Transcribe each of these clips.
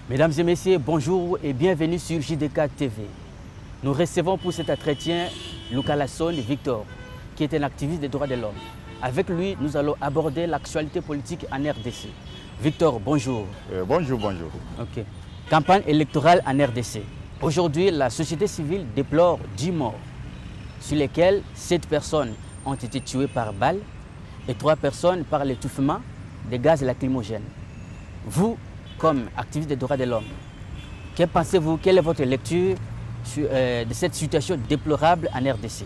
Mesdames et messieurs, bonjour et bienvenue sur JDK TV. Nous recevons pour cet entretien Luka Lassone Victor, qui est un activiste des droits de l'homme. Avec lui, nous allons aborder l'actualité politique en RDC. Victor, bonjour. Bonjour. Ok. Campagne électorale en RDC. Aujourd'hui, la société civile déplore 10 morts, sur lesquels 7 personnes ont été tuées par balle et 3 personnes par l'étouffement des gaz lacrymogènes. Vous, comme activiste des droits de l'homme, que pensez-vous, quelle est votre lecture de cette situation déplorable en RDC?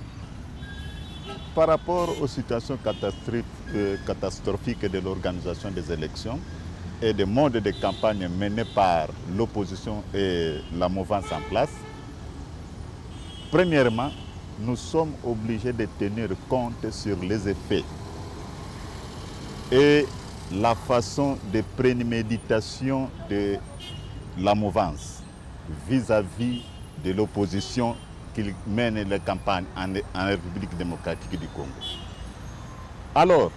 Par rapport aux situations catastrophiques de l'organisation des élections et des modes de campagne menés par l'opposition et la mouvance en place, premièrement, nous sommes obligés de tenir compte sur les effets et la façon de préméditation de la mouvance vis-à-vis de l'opposition qui mène la campagne en République démocratique du Congo. Alors,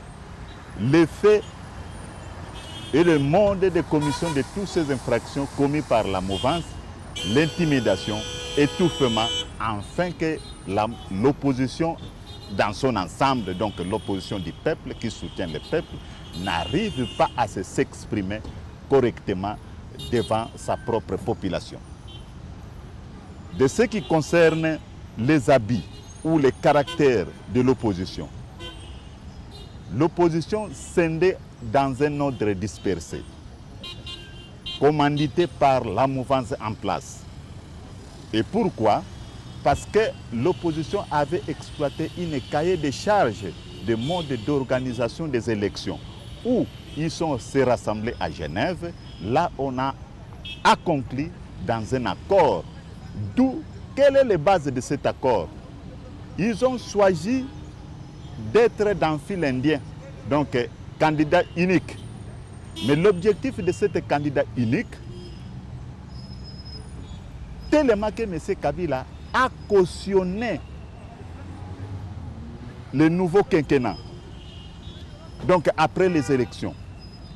l'effet et le mode de commission de toutes ces infractions commises par la mouvance, l'intimidation, étouffement, afin que l'opposition dans son ensemble, donc l'opposition du peuple qui soutient le peuple, n'arrive pas à s'exprimer correctement devant sa propre population. De ce qui concerne les habits ou les caractères de l'opposition scindée dans un ordre dispersé, commandité par la mouvance en place. Et pourquoi? Parce que l'opposition avait exploité une cahier de charges de mode d'organisation des élections où ils sont se rassemblés à Genève. Là, on a accompli dans un accord. D'où, quelle est la base de cet accord? Ils ont choisi d'être dans fil indien, donc candidat unique. Mais l'objectif de ce candidat unique, tellement que M. Kabila a cautionné le nouveau quinquennat. Donc après les élections,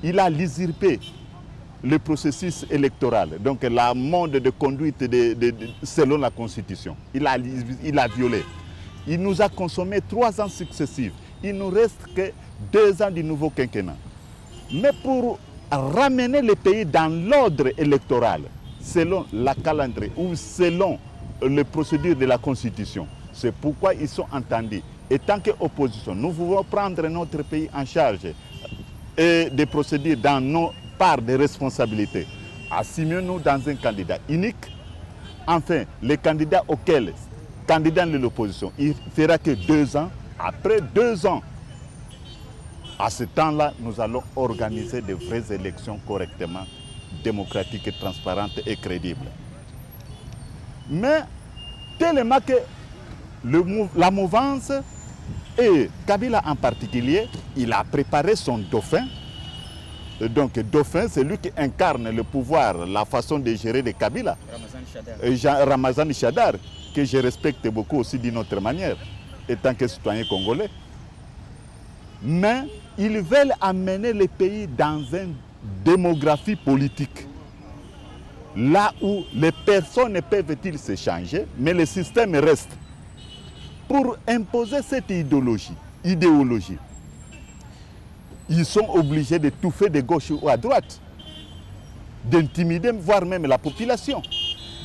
il a usurpé le processus électoral, donc la mode de conduite selon la Constitution. Il a violé. Il nous a consommé 3 ans successifs. Il ne nous reste que 2 ans du nouveau quinquennat. Mais pour ramener le pays dans l'ordre électoral, selon la calendrier ou selon les procédures de la Constitution, c'est pourquoi ils sont entendus. Et tant qu'opposition, nous voulons prendre notre pays en charge et de procéder dans nos parts de responsabilité. Assumons-nous dans un candidat unique. Enfin, le candidat candidat de l'opposition, il ne fera que 2 ans. Après 2 ans, à ce temps-là, nous allons organiser de vraies élections correctement, démocratiques, transparentes et crédibles. Mais tellement que la mouvance, et Kabila en particulier, il a préparé son dauphin. Donc dauphin, c'est lui qui incarne le pouvoir, la façon de gérer de Kabila. Ramazan Chadar, que je respecte beaucoup aussi d'une autre manière, étant que citoyen congolais. Mais ils veulent amener le pays dans une démographie politique. Là où les personnes peuvent-ils se changer, mais le système reste. Pour imposer cette idéologie, ils sont obligés de touffer de gauche ou à droite, d'intimider, voire même la population,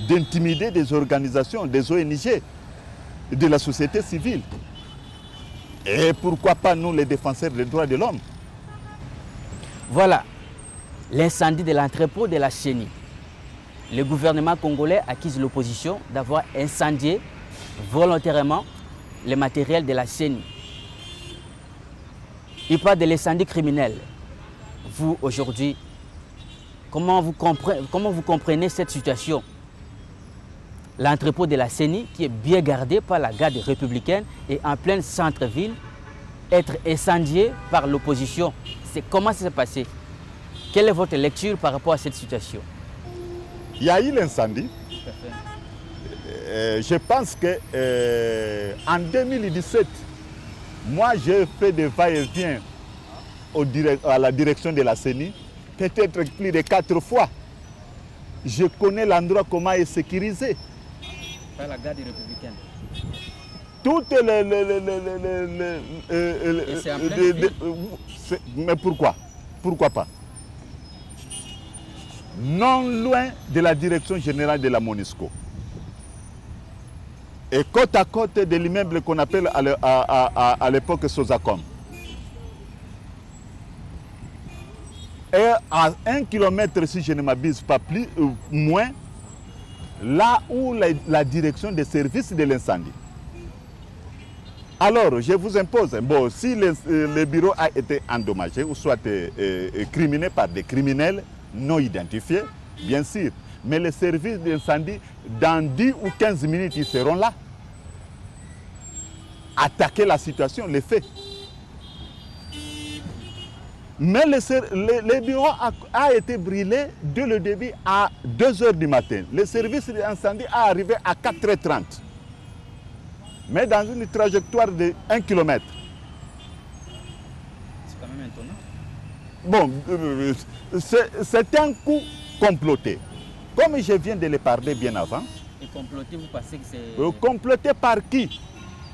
d'intimider des organisations, des ONG, de la société civile. Et pourquoi pas nous, les défenseurs des droits de l'homme? Voilà l'incendie de l'entrepôt de la CENI. Le gouvernement congolais accuse l'opposition d'avoir incendié volontairement le matériel de la CENI. Il parle de l'incendie criminel. Vous, aujourd'hui, comment vous comprenez cette situation? L'entrepôt de la CENI, qui est bien gardé par la garde républicaine et en plein centre-ville, être incendié par l'opposition. Comment ça s'est passé? Quelle est votre lecture par rapport à cette situation? Il y a eu l'incendie. Je pense que en 2017, moi j'ai fait des va-et-vient à la direction de la CENI, peut-être plus de 4 fois. Je connais l'endroit comment est sécurisé. Par la garde républicaine. Toutes Et c'est en pleine ville. mais pourquoi? Pourquoi pas? Non loin de la direction générale de la MONUSCO. Et côte à côte de l'immeuble qu'on appelle à l'époque Sozacom. Et à 1 kilomètre, si je ne m'abuse pas plus, moins, là où la direction des services de l'incendie. Alors, je vous impose, bon, si le bureau a été endommagé ou soit criminé par des criminels non identifiés, bien sûr, mais les services d'incendie, dans 10 ou 15 minutes, ils seront là. Attaquer la situation, les faits. Mais le bureau a été brûlé dès le début à 2 h du matin. Le service d'incendie a arrivé à 4 h 30. Mais dans une trajectoire de 1 km. C'est quand même étonnant. Bon, c'est un coup comploté. Comme je viens de le parler bien avant. Et comploté, vous pensez que c'est... Comploté par qui?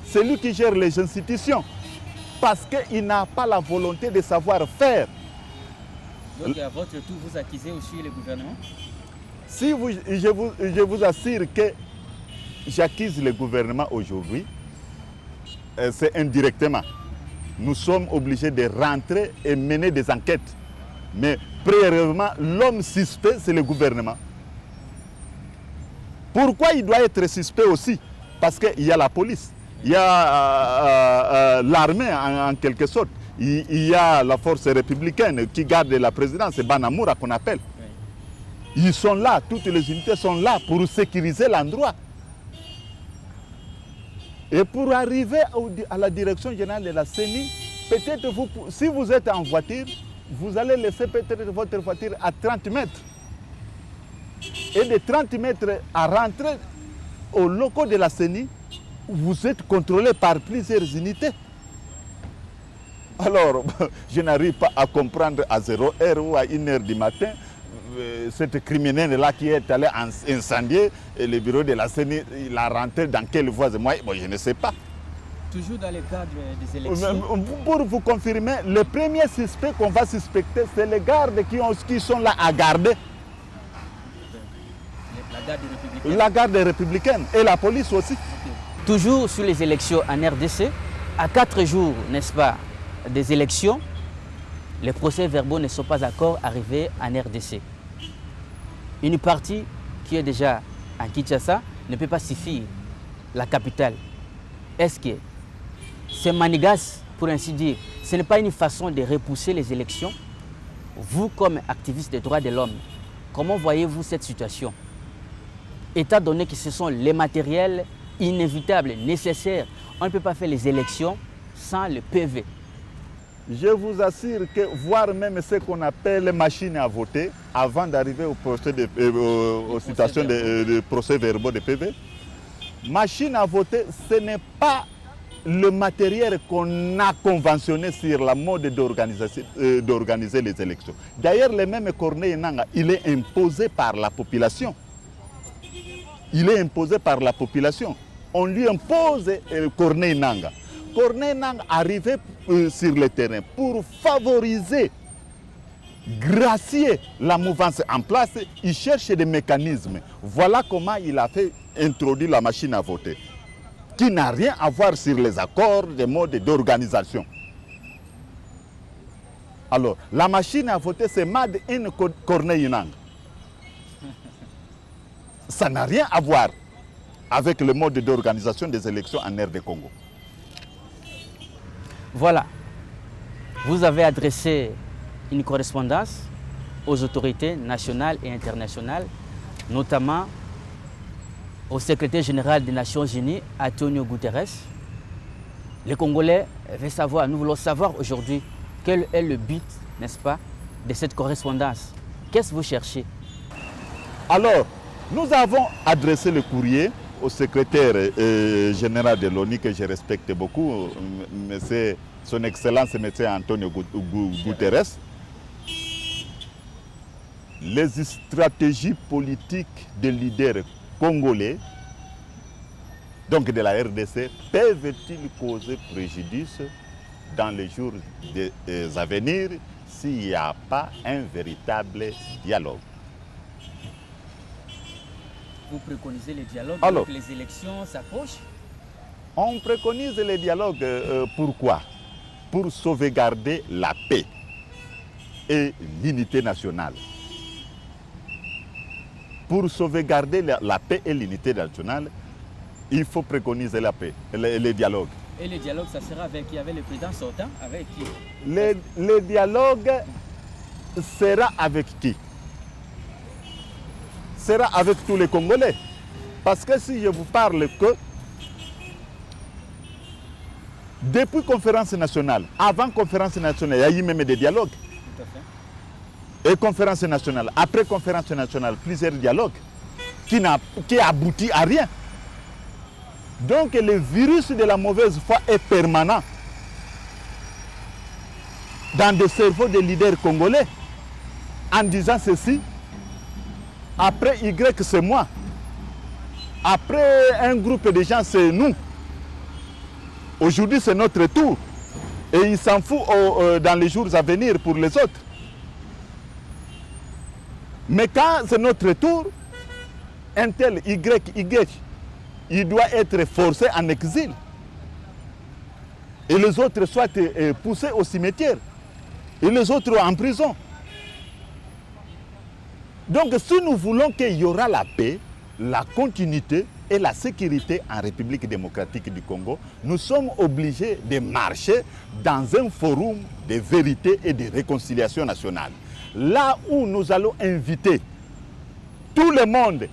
Celui qui gère les institutions. Parce qu'il n'a pas la volonté de savoir faire. Donc à votre tour, vous accusez aussi le gouvernement? Si je vous assure que j'accuse le gouvernement aujourd'hui, c'est indirectement. Nous sommes obligés de rentrer et mener des enquêtes. Mais premièrement, l'homme suspect, c'est le gouvernement. Pourquoi il doit être suspect aussi? Parce qu'il y a la police, il y a l'armée en quelque sorte, il y a la force républicaine qui garde la présidence, c'est Banamoura qu'on appelle. Oui. Ils sont là, toutes les unités sont là pour sécuriser l'endroit. Et pour arriver à la direction générale de la CENI, peut-être si vous êtes en voiture, vous allez laisser peut-être votre voiture à 30 mètres. Et de 30 mètres à rentrer au locaux de la CENI, vous êtes contrôlé par plusieurs unités. Alors, je n'arrive pas à comprendre à 0 h ou à 1 h du matin, cette criminelle-là qui est allée incendier le bureau de la CENI, il a rentré dans quelle voie? Moi, je ne sais pas. Toujours dans le cadre des élections. Pour vous confirmer, le premier suspect qu'on va suspecter, c'est les gardes qui sont là à garder. La garde républicaine. La garde républicaine et la police aussi. Okay. Toujours sur les élections en RDC, à 4 jours, n'est-ce pas, des élections, les procès-verbaux ne sont pas encore arrivés en RDC. Une partie qui est déjà à Kinshasa ne peut pas suffire, la capitale. Est-ce que ces manigas, pour ainsi dire, ce n'est pas une façon de repousser les élections? Vous, comme activiste des droits de l'homme, comment voyez-vous cette situation? Étant donné que ce sont les matériels inévitables, nécessaires, on ne peut pas faire les élections sans le PV. Je vous assure que voir même ce qu'on appelle les machines à voter, avant d'arriver aux situations de procès-verbaux de PV, machine à voter, ce n'est pas le matériel qu'on a conventionné sur la mode d'organiser les élections. D'ailleurs, le même Corneille Nangaa, il est imposé par la population. Il est imposé par la population. On lui impose Corneille Nangaa. Corneille Nangaa arrivait sur le terrain pour favoriser, gracier la mouvance en place. Il cherche des mécanismes. Voilà comment il a fait introduire la machine à voter, qui n'a rien à voir sur les accords, les modes d'organisation. Alors, la machine à voter, c'est Made in Corneille Nangaa. Ça n'a rien à voir avec le mode d'organisation des élections en RD Congo. Voilà, vous avez adressé une correspondance aux autorités nationales et internationales, notamment au secrétaire général des Nations Unies, Antonio Guterres. Les Congolais veulent savoir, nous voulons savoir aujourd'hui quel est le but, n'est-ce pas, de cette correspondance. Qu'est-ce que vous cherchez? Alors, nous avons adressé le courrier au secrétaire général de l'ONU, que je respecte beaucoup, son Excellence M. Antonio Guterres. les stratégies politiques des leaders congolais, donc de la RDC, peuvent-ils causer préjudice dans les jours à venir s'il n'y a pas un véritable dialogue? Vous préconisez le dialogue Alors, donc les élections s'approchent? On préconise le dialogue, pourquoi? Pour sauvegarder la paix et l'unité nationale. Pour sauvegarder la paix et l'unité nationale, il faut préconiser la paix, le dialogue. Et le dialogue, ça sera avec qui? Avec le président sortant? Avec qui? Le dialogue sera avec qui? Sera avec tous les Congolais. Parce que si je vous parle que depuis la conférence nationale, avant la conférence nationale, il y a eu même des dialogues. Tout à fait. Et conférence nationale, après conférence nationale, plusieurs dialogues qui aboutit à rien. Donc le virus de la mauvaise foi est permanent dans des cerveaux des leaders congolais en disant ceci, après Y c'est moi, après un groupe de gens c'est nous. Aujourd'hui c'est notre tour et il s'en fout dans les jours à venir pour les autres. Mais quand c'est notre tour, un tel Y, il doit être forcé en exil. Et les autres soient poussés au cimetière. Et les autres en prison. Donc si nous voulons qu'il y aura la paix, la continuité et la sécurité en République démocratique du Congo, nous sommes obligés de marcher dans un forum de vérité et de réconciliation nationale. Là où nous allons inviter tout le monde,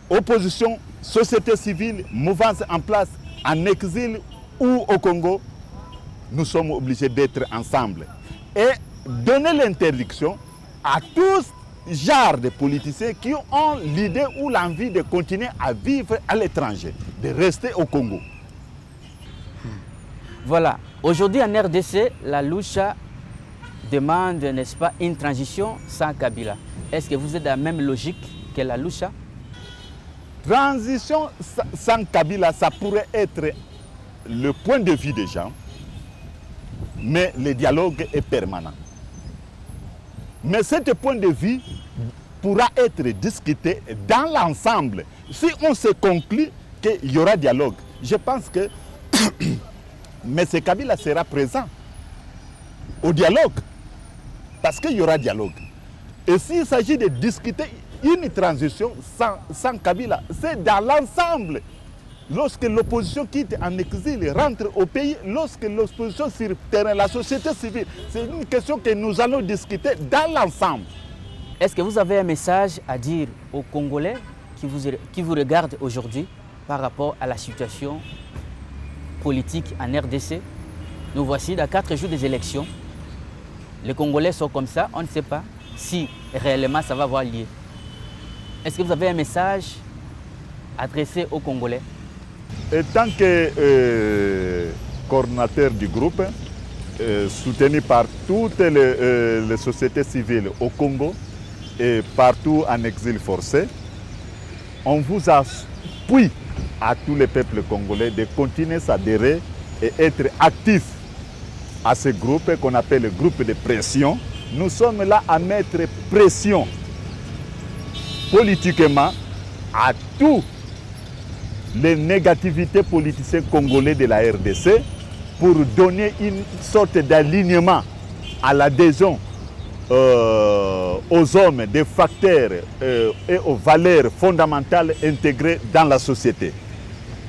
opposition, société civile, mouvance en place, en exil ou au Congo, nous sommes obligés d'être ensemble et donner l'interdiction à tous genres de politiciens qui ont l'idée ou l'envie de continuer à vivre à l'étranger, de rester au Congo. Voilà. Aujourd'hui en RDC, la Lucha demande, n'est-ce pas, une transition sans Kabila. Est-ce que vous êtes dans la même logique que la Lucha? Transition sans Kabila, ça pourrait être le point de vue des gens, mais le dialogue est permanent. Mais ce point de vue pourra être discuté dans l'ensemble. Si on se conclut qu'il y aura dialogue, je pense que M. Kabila sera présent au dialogue, parce qu'il y aura dialogue. Et s'il s'agit de discuter une transition sans Kabila, c'est dans l'ensemble. Lorsque l'opposition quitte en exil, rentre au pays, lorsque l'opposition sur le terrain, la société civile, c'est une question que nous allons discuter dans l'ensemble. Est-ce que vous avez un message à dire aux Congolais qui vous regardent aujourd'hui par rapport à la situation politique en RDC? Nous voici dans 4 jours des élections. Les Congolais sont comme ça, on ne sait pas si réellement ça va avoir lieu. Est-ce que vous avez un message adressé aux Congolais? Et tant que coordinateur du groupe, soutenu par toutes les sociétés civiles au Congo et partout en exil forcé, on vous appuie à tous les peuples congolais de continuer à s'adhérer et être actifs à ce groupe qu'on appelle le groupe de pression. Nous sommes là à mettre pression politiquement à tous les négativités politiciennes congolais de la RDC pour donner une sorte d'alignement à l'adhésion aux hommes, des facteurs et aux valeurs fondamentales intégrées dans la société.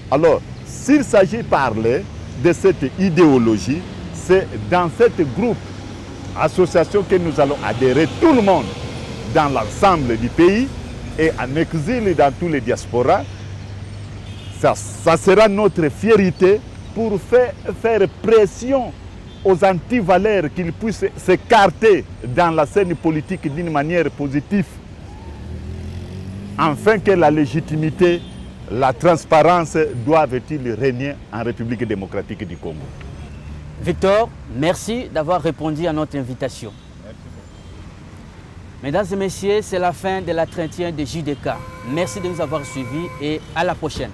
Alors, s'il s'agit de parler de cette idéologie, c'est dans ce groupe, association que nous allons adhérer tout le monde dans l'ensemble du pays et en exil dans tous les diasporas. Ça sera notre fierté pour faire pression aux antivaleurs qu'ils puissent s'écarter dans la scène politique d'une manière positive, afin que la légitimité, la transparence doivent-ils régner en République démocratique du Congo. Victor, merci d'avoir répondu à notre invitation. Mesdames et messieurs, c'est la fin de l'entretien de JDK. Merci de nous avoir suivis et à la prochaine.